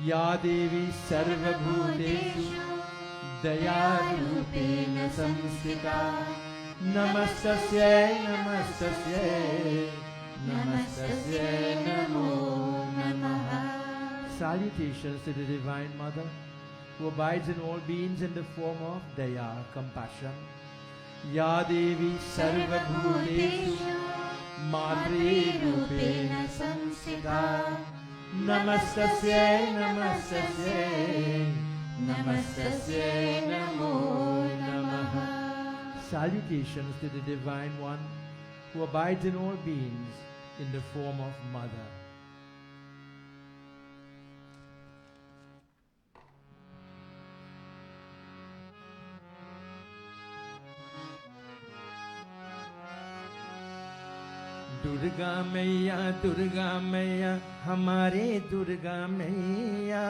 Speaker 2: Ya Devi Sarva Bhuteshu Daya Rupena Samsita. Namastasyai, Namastasyai, Namastasyai, Namo Namaha. Salutations to the Divine Mother, who abides in all beings in the form of Daya, compassion. Ya Devi Sarva Bhuteshu Madre Rupena Samsita. Namastasyai, Namastasyai, Namastasyai, Namo Namaha. Salutations to the Divine One, who abides in all beings in the form of Mother. Durga मैया हमारे दुर्गा मैया,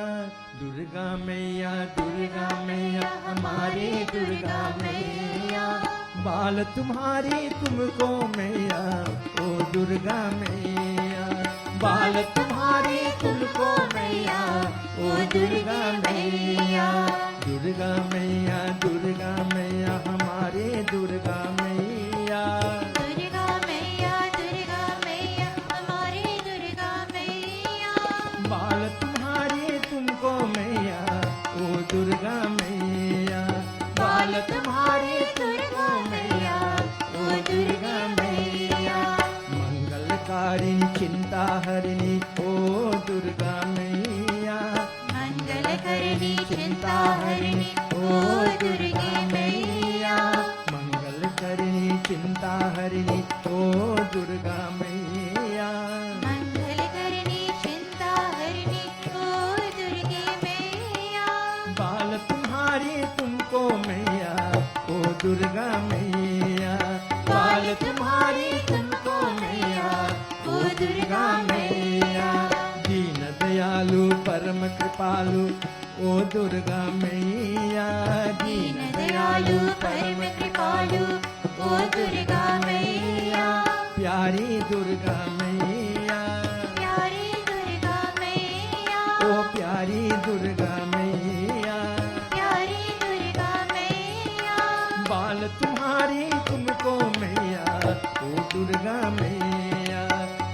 Speaker 2: दुर्गा मैया हमारे दुर्गा मैया। बाल तुम्हारे तुमको मैया, ओ दुर्गा मैया। बाल तुम्हारे तुमको मैया, ओ दुर्गा मैया। दुर्गा मैया हमारे दुर्गा मैया। बाल तुम्हारे तुमको मैया, ओ दुर्गा मैया। बाल तुम्हारे तुमको मैया, ओ दुर्गा मैया। मंगलकारिणी चिंता हरिणी, ओ दुर्गा मैया। मंगलकारिणी चिंता हरिणी, ओ दुर्गा मैया। मंगलकारिणी चिंता हरिणी, ओ दुर्गा मैया। बाल तुम्हारे तुमको मैया, ओ दुर्गा मैया। बाल तुम्हारे तुमको मैया, ओ दुर्गा मैया। दीन दयालु परम कृपालु, ओ दुर्गा मैया। दीन दयालु परम कृपालु, ओ दुर्गा मैया। प्यारी दुर्गा मैया, प्यारी दुर्गा मैया। ओ प्यारी दुर्गा मैया, प्यारी दुर्गा मैया। बाल तुम्हारे तुमको मैया, ओ दुर्गा मैया।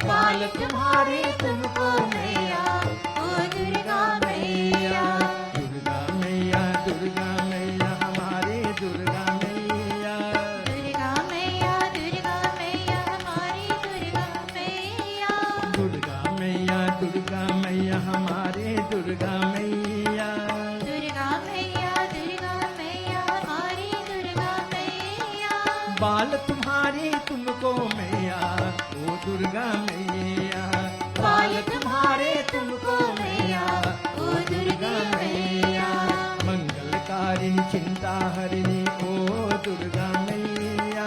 Speaker 2: बाल तुम्हारे तुमको मैया, ओ दुर्गा मैया। दुर्गा मैया, दुर्गा मैया हमारे दुर्गा मैया। दुर्गा मैया, दुर्गा मैया हमारी दुर्गा मैया। दुर्गा मैया, दुर्गा मैया हमारे दुर्गा मैया। दुर्गा मैया, दुर्गा मैया हमारी दुर्गा मैया। बाल तुम्हारे तुमको मैया, ओ दुर्गा मैया। बाल तुम्हारे तुमको मैया, ओ दुर्गा मैया। मंगलकारिणी चिंता हरिणी, ओ दुर्गा मैया।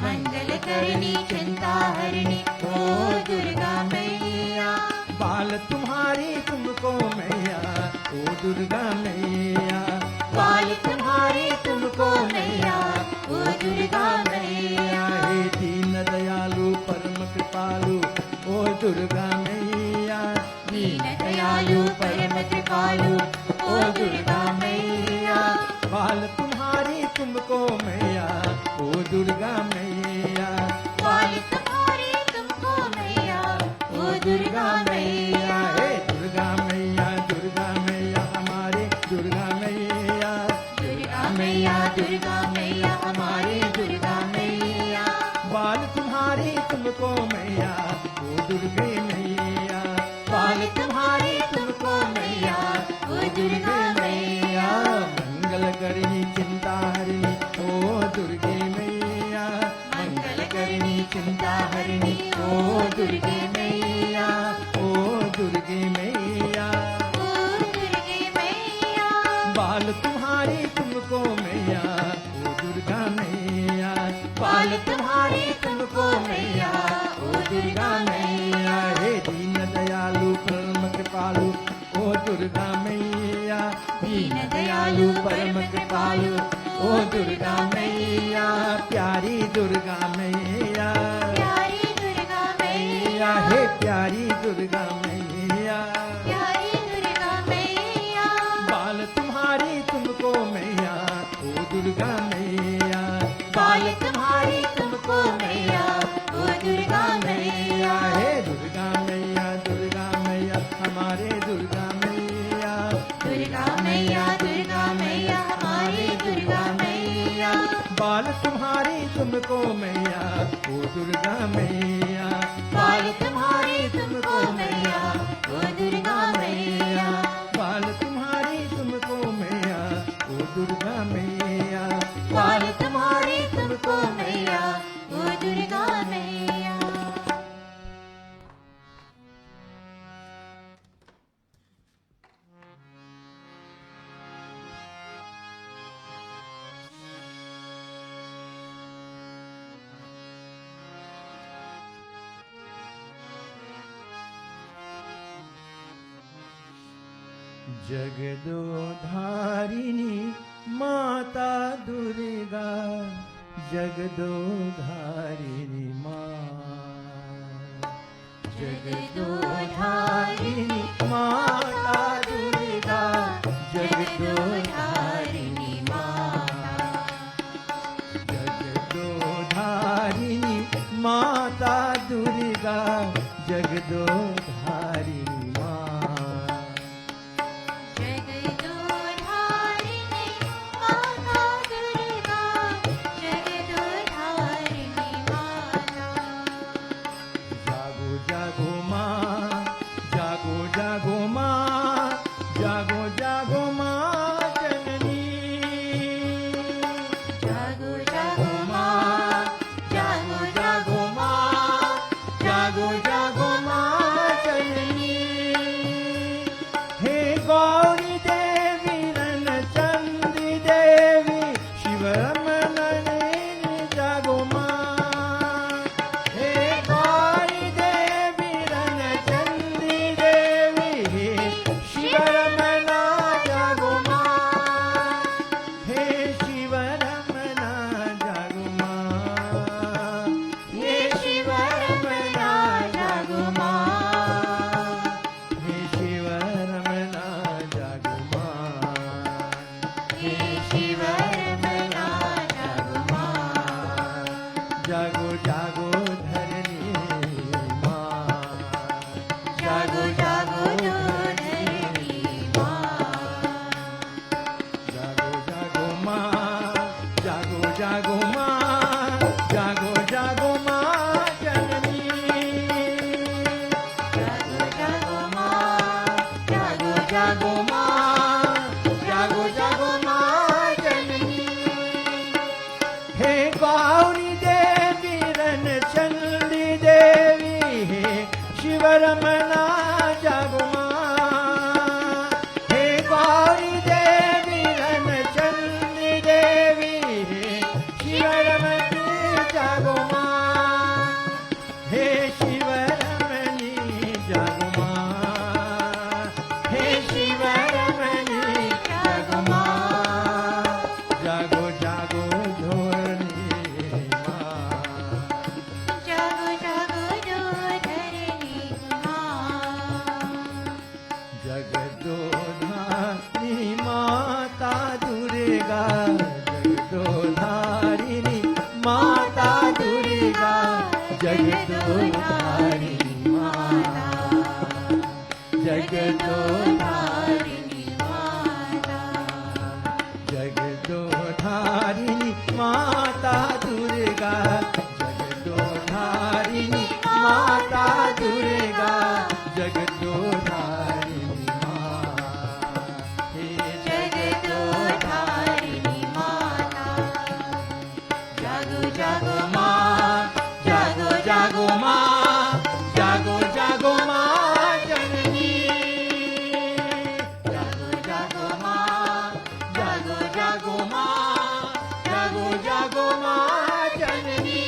Speaker 2: मंगलकारिणी चिंता हरिणी, ओ दुर्गा मैया। बाल तुम्हारे तुमको मैया, ओ दुर्गा मैया। बाल तुम्हारे तुमको मैया, ओ दुर्गा मैया। हे दीन दयालु परम कृपालु, ओ दुर्गा मैया। दीन दयालु परम कृपालु, ओ दुर्गा मैया। बाल तुम्हारे तुमको मैया, ओ दुर्गा मैया,
Speaker 3: बाल तुम्हारे तुमको मैया, ओ दुर्गा मैया।
Speaker 2: हे दुर्गा मैया, दुर्गा मैया हमारे दुर्गा मैया,
Speaker 3: दुर्गा मैया, दुर्गा मैया हमारे दुर्गा मैया।
Speaker 2: बाल तुम्हारे तुमको मैया, ओ दुर्गे मैया,
Speaker 3: बाल तुम्हारे तुमको मैया, ओ दुर्गा मैया।
Speaker 2: मंगल करनी चिंता हरनी ओ दुर्गे मैया,
Speaker 3: मंगल करनी चिंता हरनी, ओ दुर्गे मैया,
Speaker 2: ओ दुर्गे मैया।
Speaker 3: ओ दुर्गे मैया।
Speaker 2: बाल तुम्हारे तुमको मैया, ओ दुर्गा मैया,
Speaker 3: बाल तुम्हारे तुमको मैया, ओ दुर्गा मैया।
Speaker 2: हे दीन दयालु परम कृपालु ओ दुर्गा मैया,
Speaker 3: दीन दयालु परम कृपालु,
Speaker 2: ओ दुर्गा मैया, प्यारी दुर्गा मैया,
Speaker 3: प्यारी दुर्गा मैया।
Speaker 2: हे प्यारी दुर्गा मैया।
Speaker 3: प्यारी दुर्गा मैया।
Speaker 2: बाल तुम्हारी तुमको मैया, ओ दुर्गा मैया,
Speaker 3: बाल तुम्हारे तुमको मैया, ओ दुर्गा मैया।
Speaker 2: हे दुर्गा मैया, दुर्गा मैया हमारे दुर्गा मैया,
Speaker 3: दुर्गा मैया, दुर्गा मैया हमारे दुर्गा मैया।
Speaker 2: बाल तुम्हारी तुमको मैया, ओ दुर्गा मैया,
Speaker 3: बाल तुम्हारे तुमको मैया, ओ दुर्गा मैया।
Speaker 2: बाल तुम्हारी तुमको मैया, ओ दुर्गा मैया,
Speaker 3: बाल तुम्हारे तुमको मैया, ओ दुर्गा मैया।
Speaker 2: जगदोधारिणी माता दुर्गा, जगदोधारिणी माँ, जगदोधारिणी माता दुर्गा, जगदोधारिणी माँ, जगदोधारिणी माता दुर्गा, जगदोधारिणी माँ,
Speaker 3: जगदोधारिणी माता दुर्गा, जगदोधारिणी माता।
Speaker 2: जागो जागो माँ, जागो जागो माँ, जागो जागो माँ जननी,
Speaker 3: जागो जागो माँ, जागो जागो माँ,
Speaker 2: जागो जागो माँ जननी। हे गौरी देवी रणचंडी देवी शिवरमणि जागो माँ, हे गौरी देवी रणचंडी देवी हे शिवरमणा जागो माँ, हे शिवरमणा जागो माँ,
Speaker 3: हे शिवरमणा जागो माँ,
Speaker 2: हे शिवरमणा जागो माँ,
Speaker 3: हे शिवरमणा जागो माँ।
Speaker 2: जागो जागो धरणी माँ,
Speaker 3: जागो जागो धरणी माँ।
Speaker 2: जागो जागो माँ, जागो जागो माँ, जागो जागो माँ जननी,
Speaker 3: जागो जागो माँ, जागो जागो माँ,
Speaker 2: जागो जागो माँ जननी। हे गौरी देवी रणचंडी देवी हे शिवरमणा जागो माँ, हे गौरी देवी रणचंडी देवी हे शिवरमणी जागो माँ, हे शिवरमणी जागो माँ, हे शिवरमणी जागो माँ, जागो जागो धोरणी माँ,
Speaker 3: जागो जागो जो धरणी माँ। जगदोधारिणी माता,
Speaker 2: जगदोधारिणी माता दुर्गा, जगदोधारिणी माता दुर्गा, जगदोधारिणी माँ, हे
Speaker 3: जगदोधारिणी माता, जागो जागो माँ,
Speaker 2: जागो जागो माँ, जागो जागो माँ जननी, जागो जागो माँ, जागो जागो माँ, जागो जागो माँ जननी,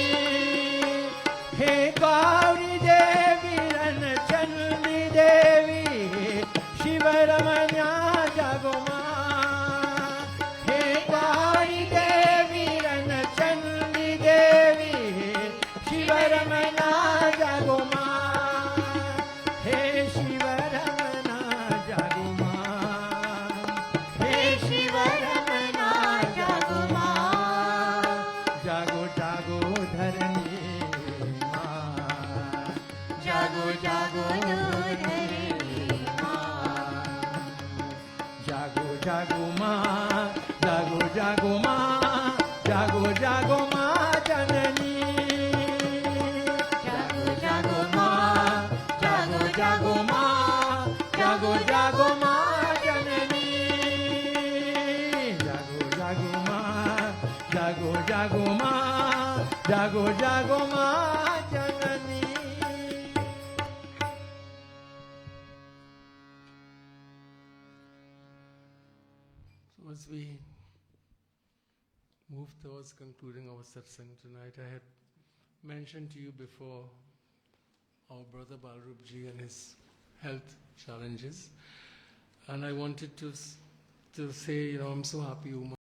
Speaker 2: हे गौरी देवी रणचंडी देवी, शिव रमण्या जागो माँ, हे गौरी देवी रणचंडी देवी, शिव रमण्या जागो माँ, हे शिव रमण्या जागो माँ, हे शिव रमण्या जागो माँ, जागो जागो धरणी माँ,
Speaker 3: जागो जागो धरणी माँ,
Speaker 2: जागो जागो माँ, जागो जागो माँ, जागो जागो माँ जननी,
Speaker 3: जागो जागो माँ,
Speaker 2: जागो जागो माँ, जागो जागो माँ जननी, जागो जागो माँ, जागो जागो माँ, जागो जागो माँ जननी.
Speaker 1: So as we move towards concluding our satsang tonight, I had mentioned to you before our brother Balrupji and his health challenges, and I wanted to say, I'm so happy, Uma,